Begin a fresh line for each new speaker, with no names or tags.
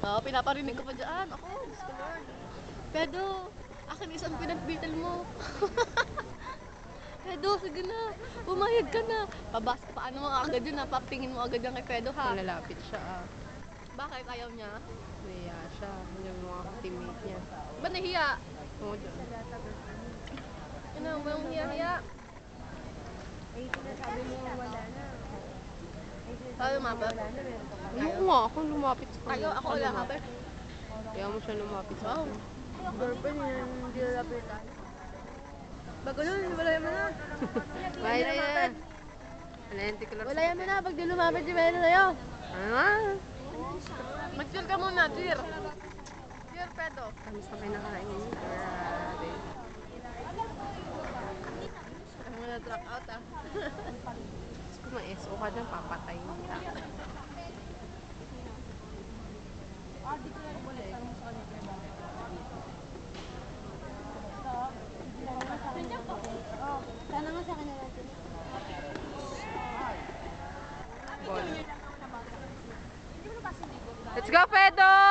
Oo, pinaparinig ko pa dyan. Ako, Diyos ko Lord. Pedo, akin isang pinagbital mo. Pedo, sige na. Pumayag ka na. Paano mo agad yun ha? Papingin mo agad yan kay Pedo ha?
Malalapit siya ah.
Bakit ayaw niya?
Nahiya siya. Yung mga teammate niya.
Ba't nahiya?
Oo, dyan.
Ano, walang hiya-hiya.
Sinasabi mo wala na.
Tayo lumapit.
Ayaw nga ako lumapit sa kanya.
Ako
Siya
lumapit.
Kaya mo siya lumapit sa
Wow.
akin.
Girlfriend yan, hindi lalapitan. Bago nun, wala mo na.
Bye na yan. Lenticular
Wala mo na, pag di lumapit si Pedro sa'yo.
Ah!
Mag-cheer ka muna, cheer. Cheer, Pedo.
Kamusta kayo nakain niyo? Grabe.
Ano mo na drop out ah.
Kung ma-SO ka dyan, papatayin kita.
Sana nga sa kanya natin.
Ball. Let's go, Pedro!